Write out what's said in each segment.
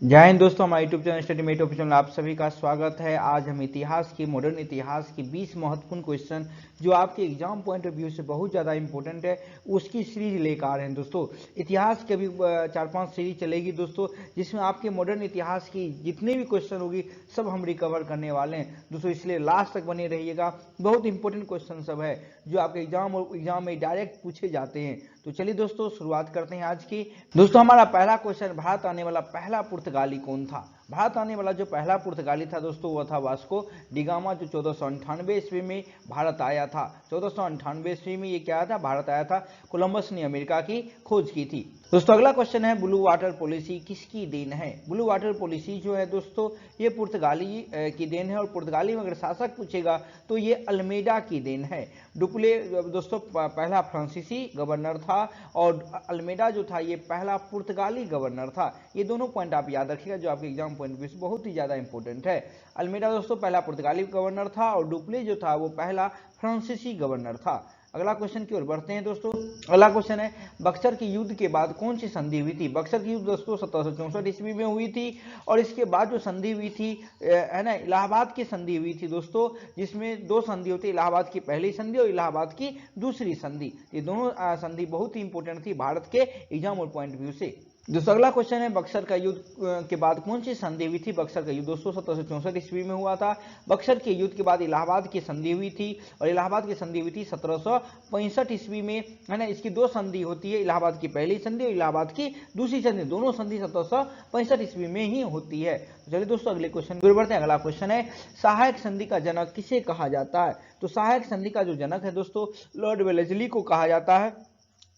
जय हिंद दोस्तों, हमारे YouTube channel study mate official में आप सभी का स्वागत है। आज हम इतिहास की मॉडर्न इतिहास की 20 महत्वपूर्ण क्वेश्चन जो आपके एग्जाम पॉइंट ऑफ व्यू से बहुत ज़्यादा इंपॉर्टेंट है उसकी सीरीज लेकर आ रहे हैं दोस्तों। इतिहास की अभी 4-5 सीरीज चलेगी दोस्तों, जिसमें आपके मॉडर्न इतिहास की जितने भी क्वेश्चन होगी सब हम रिकवर करने वाले हैं दोस्तों, इसलिए लास्ट तक बने रहिएगा। बहुत इंपॉर्टेंट क्वेश्चन सब है जो आपके एग्जाम में डायरेक्ट पूछे जाते हैं। तो चलिए दोस्तों शुरुआत करते हैं आज की। दोस्तों हमारा पहला क्वेश्चन, भारत आने वाला पहला पुर्तगाली कौन था? भारत आने वाला जो पहला पुर्तगाली था दोस्तों वह था वास्को डिगामा, जो 1498 ईस्वी में भारत आया था। 1498 ईस्वी में ये क्या आया था? भारत आया था। कोलंबस ने अमेरिका की खोज की थी। दोस्तों अगला क्वेश्चन है, ब्लू वाटर पॉलिसी किसकी देन है? ब्लू वाटर पॉलिसी जो है दोस्तों ये पुर्तगाली की देन है, और पुर्तगाली में अगर शासक पूछेगा तो ये अल्मेडा की देन है। डुप्ले दोस्तों पहला फ्रांसीसी गवर्नर था, और अल्मेडा जो था ये पहला पुर्तगाली गवर्नर था। ये दोनों पॉइंट आप याद रखिएगा जो आपके एग्जाम पॉइंट व्यू से बहुत ही ज्यादा इंपॉर्टेंट है। अल्मेडा दोस्तों पहला पुर्तगाली गवर्नर था, और डुप्ले जो था वो पहला फ्रांसीसी गवर्नर था। अगला क्वेश्चन की ओर बढ़ते हैं दोस्तों। अगला क्वेश्चन है, बक्सर के युद्ध के बाद कौन सी संधि हुई थी? बक्सर की युद्ध दोस्तों 1764 ईस्वी में हुई थी, और इसके बाद जो संधि हुई थी है ना, इलाहाबाद की संधि हुई थी दोस्तों, जिसमें दो संधि होती है, इलाहाबाद की पहली संधि और इलाहाबाद की दूसरी संधि। ये दोनों संधि बहुत ही इंपॉर्टेंट थी भारत के एग्जाम और पॉइंट व्यू से। दोस्तों अगला क्वेश्चन है, बक्सर का युद्ध के बाद कौन सी संधि हुई थी? बक्सर का युद्ध दोस्तों 1764 ईस्वी में हुआ था। बक्सर के युद्ध के बाद इलाहाबाद की संधि हुई थी, और इलाहाबाद की संधि हुई थी 1765 ईस्वी में, है ना। इसकी दो संधि होती है, इलाहाबाद की पहली संधि और इलाहाबाद की दूसरी संधि। दोनों संधि 1765 ईस्वी में ही होती है। चलिए दोस्तों अगले क्वेश्चन की ओर बढ़ते हैं। अगला क्वेश्चन है, सहायक संधि का जनक किसे कहा जाता है? तो सहायक संधि का जो जनक है दोस्तों लॉर्ड वेलेस्ली को कहा जाता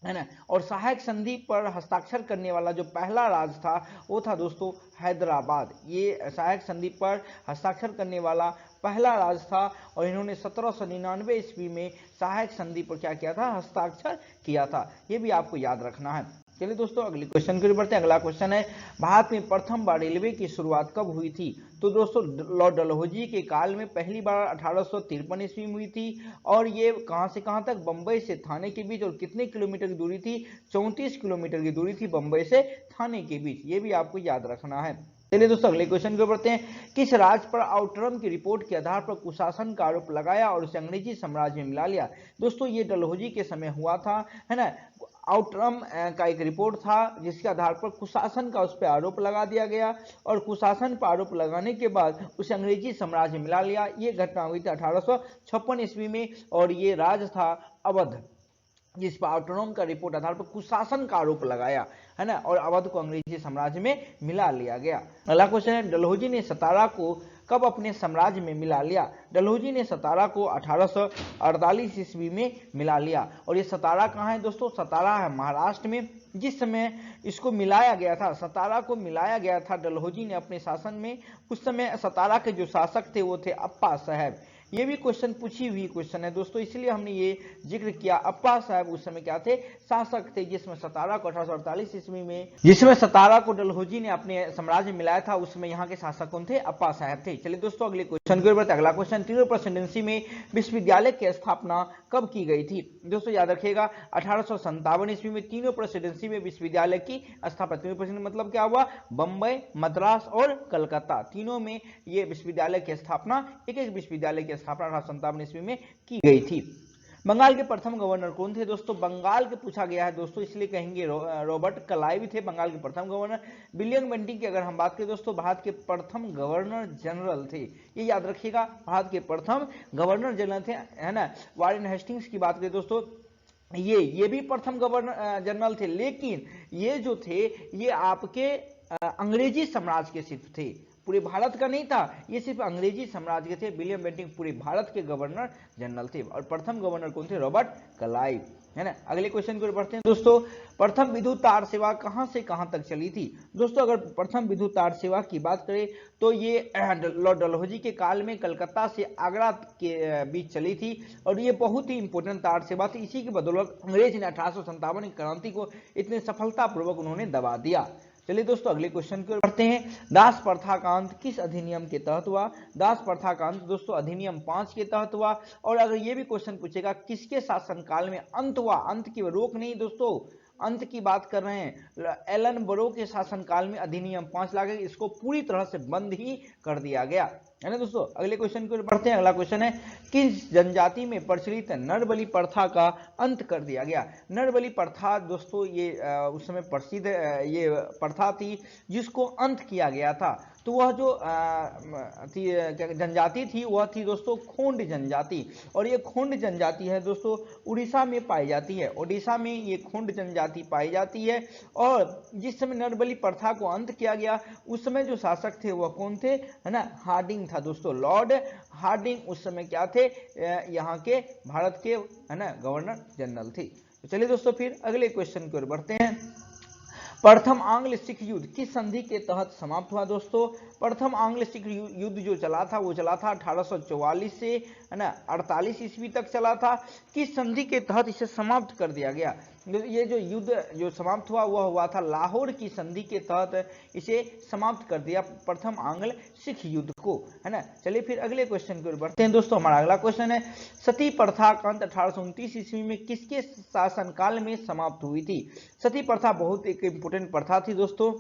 है ना। और सहायक संधि पर हस्ताक्षर करने वाला जो पहला राज्य था वो था दोस्तों हैदराबाद। ये सहायक संधि पर हस्ताक्षर करने वाला पहला राज्य था, और इन्होंने 1799 ईस्वी में सहायक संधि पर क्या किया था? हस्ताक्षर किया था। ये भी आपको याद रखना है। चलिए दोस्तों अगले क्वेश्चन की ओर बढ़ते हैं। अगला क्वेश्चन है, भारत में प्रथम बार रेलवे की शुरुआत कब हुई थी? तो दोस्तों लॉर्ड डलहौजी के काल में पहली बार 1853 ईस्वी में हुई थी, और ये कहां से कहां तक? बंबई से थाने के बीच। और कितने किलोमीटर की दूरी थी? 34 किलोमीटर की दूरी थी बंबई से थाने के बीच। ये भी आपको याद रखना है। चलिए दोस्तों अगले क्वेश्चन को बढ़ते हैं। किस राज्य पर आउटरम की रिपोर्ट के आधार पर कुशासन का आरोप लगाया और उसे अंग्रेजी साम्राज्य में मिला लिया? दोस्तों ये डलहौजी के समय हुआ था, है ना। आउटरम का एक रिपोर्ट था जिसके आधार पर कुशासन का उस पर आरोप लगा दिया गया, और कुशासन पर आरोप लगाने के बाद उसे अंग्रेजी साम्राज्य में मिला लिया। ये घटना हुई थी 1856 ईस्वी में, और ये राज्य था अवध, जिस पर ऑटोनॉम का रिपोर्ट आधार पर कुशासन का आरोप लगाया, है ना, और अवध को अंग्रेजी साम्राज्य में मिला लिया गया। अगला क्वेश्चन है, डलहौजी ने सतारा को कब अपने साम्राज्य में मिला लिया? डलहौजी ने सतारा को 1848 ईस्वी में मिला लिया, और ये सतारा कहाँ है दोस्तों? सतारा है महाराष्ट्र में। जिस समय इसको मिलाया गया था, सतारा को मिलाया गया था डलहौजी ने अपने शासन में, उस समय सतारा के जो शासक थे वो थे अप्पा साहब। ये भी क्वेश्चन पूछी हुई क्वेश्चन है दोस्तों, इसलिए हमने ये जिक्र किया। अप्पा साहब उस समय क्या थे? शासक थे, जिसमें सतारा को 1848 ईस्वी में, जिसमें सतारा को डलहौजी ने अपने साम्राज्य में मिलाया था, उसमें यहाँ के शासक कौन थे? अप्पा साहब थे। चलिए दोस्तों अगले क्वेश्चन की ओर बढ़ते हैं। अगला क्वेश्चन, तीनों प्रेसिडेंसी में विश्वविद्यालय की स्थापना कब की गई थी? दोस्तों याद रखिएगा 1857 ईस्वी में तीनों प्रेसिडेंसी में विश्वविद्यालय की स्थापना। तीनों प्रेसिडेंसी मतलब क्या हुआ? बंबई, मद्रास और कलकत्ता, तीनों में ये विश्वविद्यालय की स्थापना, एक एक विश्वविद्यालय की स्थापना 1857 ईस्वी में की गई थी। बंगाल के प्रथम गवर्नर कौन थे दोस्तों? बंगाल के पूछा गया है दोस्तों, इसलिए कहेंगे रॉबर्ट क्लाइव थे बंगाल के प्रथम गवर्नर। विलियम बेंटिंक की अगर हम बात करें दोस्तों, भारत के प्रथम गवर्नर जनरल थे। ये याद रखिएगा, भारत के प्रथम गवर्नर जनरल थे, है ना। वारेन हेस्टिंग्स की बात करें दोस्तों, ये भी प्रथम गवर्नर जनरल थे, लेकिन ये जो थे ये आपके अंग्रेजी साम्राज्य के सिर्फ थे, पूरे भारत का नहीं था, ये सिर्फ अंग्रेजी साम्राज्य के थे। विलियम बेंटिंक पूरे भारत के गवर्नर जनरल थे, और प्रथम गवर्नर कौन थे? रॉबर्ट क्लाइव, है ना। अगले क्वेश्चन को बढ़ते हैं दोस्तों। प्रथम विद्युत तार सेवा कहां से कहां तक चली थी? दोस्तों अगर प्रथम विद्युत तार सेवा की बात करें तो ये लॉर्ड डलहौजी के काल में कलकत्ता से आगरा के बीच चली थी, और ये बहुत ही इंपॉर्टेंट तार सेवा थी। इसी की बदौलत अंग्रेज ने 1857 की क्रांति को इतने सफलतापूर्वक उन्होंने दबा दिया। चलिए दोस्तों अगले क्वेश्चन की ओर बढ़ते हैं। दास प्रथा का अंत किस अधिनियम के तहत हुआ? दास प्रथा का अंत दोस्तों अधिनियम 5 के तहत हुआ। और अगर ये भी क्वेश्चन पूछेगा किसके शासनकाल में अंत हुआ, अंत की रोक नहीं दोस्तों, अंत की बात कर रहे हैं। एलन बरो के शासनकाल में अधिनियम 5 लाख इसको पूरी तरह से बंद ही कर दिया गया है ना दोस्तों। अगले क्वेश्चन को बढ़ते हैं। अगला क्वेश्चन है किस जनजाति में प्रचलित नरबलि प्रथा का अंत कर दिया गया। नरबलि प्रथा दोस्तों ये उस समय प्रसिद्ध ये प्रथा थी जिसको अंत किया गया था। तो वह जो जनजाति थी वह थी दोस्तों खोंड जनजाति, और ये खोंड जनजाति है दोस्तों उड़ीसा में पाई जाती है। उड़ीसा में ये खोंड जनजाति पाई जाती है। और जिस समय नरबलि प्रथा को अंत किया गया उस समय जो शासक थे वह कौन थे, है ना, हार्डिंग था दोस्तों। लॉर्ड हार्डिंग उस समय क्या थे, यहाँ के भारत के, है ना, गवर्नर जनरल थे। तो चलिए दोस्तों फिर अगले क्वेश्चन की ओर बढ़ते हैं। प्रथम आंग्ल सिख युद्ध किस संधि के तहत समाप्त हुआ दोस्तों। प्रथम आंग्ल सिख युद्ध जो चला था वो चला था 1844 से, है ना, 48 ईस्वी तक चला था। किस संधि के तहत इसे समाप्त कर दिया गया। ये जो युद्ध जो समाप्त हुआ वह हुआ था लाहौर की संधि के तहत इसे समाप्त कर दिया, प्रथम आंग्ल सिख युद्ध को, है ना। चलिए फिर अगले क्वेश्चन की ओर बढ़ते हैं दोस्तों। हमारा अगला क्वेश्चन है सती प्रथा का अंत 1829 ईस्वी में किसके शासनकाल में समाप्त हुई थी। सती प्रथा बहुत एक इंपोर्टेंट प्रथा थी दोस्तों,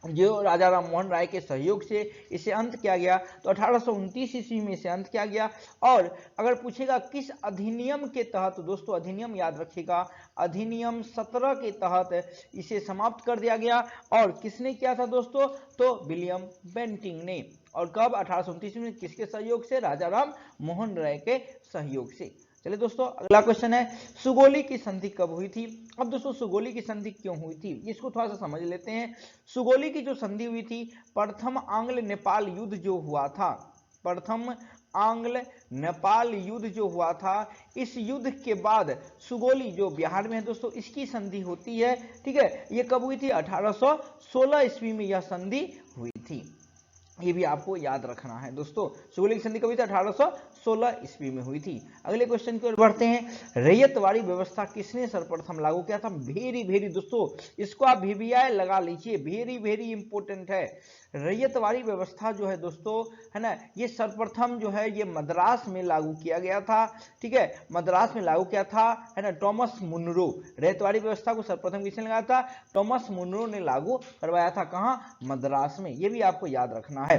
जो राजा राम मोहन राय के सहयोग से इसे अंत किया गया। तो 1829 ईस्वी में इसे अंत किया गया। और अगर पूछेगा किस अधिनियम के तहत, तो दोस्तों अधिनियम याद रखिएगा, अधिनियम 17 के तहत इसे समाप्त कर दिया गया। और किसने किया था दोस्तों, तो विलियम बेंटिंग ने। और कब, 1829 में, किसके सहयोग से, राजा राम मोहन राय के सहयोग से। चलिए दोस्तों अगला क्वेश्चन है सुगोली की संधि कब हुई थी। अब दोस्तों सुगोली की संधि क्यों हुई थी इसको थोड़ा सा समझ लेते हैं। सुगोली की जो संधि हुई थी, प्रथम आंग्ल नेपाल युद्ध जो हुआ था, प्रथम आंग्ल नेपाल युद्ध जो हुआ था, इस युद्ध के बाद सुगोली जो बिहार में है दोस्तों इसकी संधि होती है। ठीक है, ये कब हुई थी, 1816 ईस्वी में यह संधि हुई थी। ये भी आपको याद रखना है दोस्तों। सुगोली की संधि कब हुई थी, 1816 ईस्वी में हुई थी। अगले क्वेश्चन की ओर बढ़ते हैं। रैयतवाड़ी व्यवस्था किसने सर्वप्रथम लागू किया था। वेरी दोस्तों इसको आप VVI लगा लीजिए, वेरी इंपोर्टेंट है। रैयतवाड़ी व्यवस्था जो है दोस्तों, है ना, ये सर्वप्रथम जो है ये मद्रास में लागू किया गया था। ठीक है, मद्रास में लागू किया था, है ना, टॉमस मुनरो। रैयतवाड़ी व्यवस्था को सर्वप्रथम किसने लगाया था, टॉमस मुनरो ने लागू करवाया था। कहां, मद्रास में। ये भी आपको याद रखना है।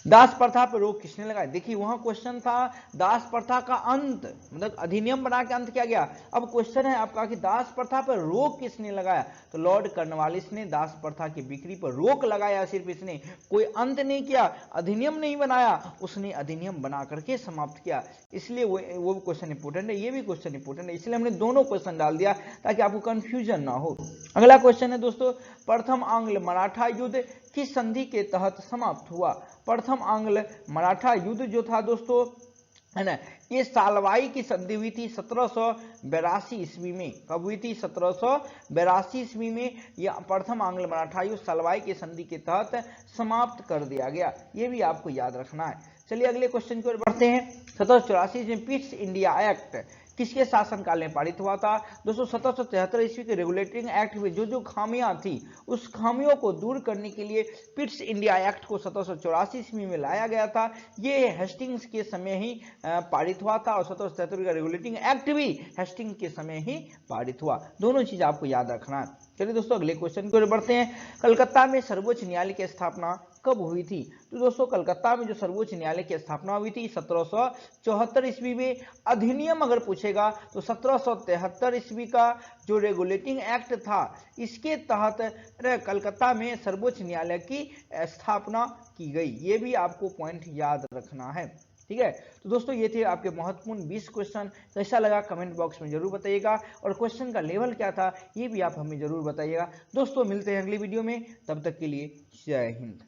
दास प्रथा पर रोक किसने लगाया। देखिए वहां क्वेश्चन था दास प्रथा का अंत, मतलब अधिनियम बना के अंत किया गया। अब क्वेश्चन है आपका कि दास प्रथा पर रोक किसने लगाया, तो लॉर्ड कॉर्नवालिस ने दास प्रथा की बिक्री पर रोक लगाया। सिर्फ इसने कोई अंत नहीं किया, अधिनियम नहीं बनाया, उसने अधिनियम बना करके समाप्त किया। इसलिए वो क्वेश्चन इंपोर्टेंट है, ये भी क्वेश्चन इंपोर्टेंट है, इसलिए हमने दोनों क्वेश्चन डाल दिया ताकि आपको कंफ्यूजन ना हो। अगला क्वेश्चन है दोस्तों, प्रथम आंग्ल मराठा युद्ध किस संधि के तहत समाप्त हुआ। प्रथम आंग्ल मराठा युद्ध जो था दोस्तों, है ना, ये सालवाई की संधि हुई थी 1782 ईस्वी में। कब हुई थी, 1782 ईस्वी में यह प्रथम आंग्ल मराठा युद्ध सालवाई की संधि के तहत समाप्त कर दिया गया। ये भी आपको याद रखना है। चलिए अगले क्वेश्चन की ओर बढ़ते हैं। 1784 में पिट्स इंडिया एक्ट किसके शासनकाल में पारित हुआ था। दोस्तों 1773 ईस्वी के रेगुलेटिंग एक्ट में जो खामियां थी उस खामियों को दूर करने के लिए पिट्स इंडिया एक्ट को 1784 ईस्वी में लाया गया था। ये हेस्टिंग्स के समय ही पारित हुआ था, और 1773 का रेगुलेटिंग एक्ट भी हेस्टिंग्स के समय ही पारित हुआ। दोनों चीज आपको याद रखना है। चलिए दोस्तों अगले क्वेश्चन की ओर बढ़ते हैं। कलकत्ता में सर्वोच्च न्यायालय की स्थापना कब हुई थी। तो दोस्तों कलकत्ता में जो सर्वोच्च न्यायालय की स्थापना हुई थी 1774 ईस्वी में। अधिनियम अगर पूछेगा तो 1773 ईस्वी का जो रेगुलेटिंग एक्ट था इसके तहत कलकत्ता में सर्वोच्च न्यायालय की स्थापना की गई। ये भी आपको पॉइंट याद रखना है। ठीक है, तो दोस्तों ये थे आपके महत्वपूर्ण 20 क्वेश्चन। कैसा लगा कमेंट बॉक्स में जरूर बताइएगा, और क्वेश्चन का लेवल क्या था ये भी आप हमें जरूर बताइएगा। दोस्तों मिलते हैं अगली वीडियो में, तब तक के लिए जय हिंद।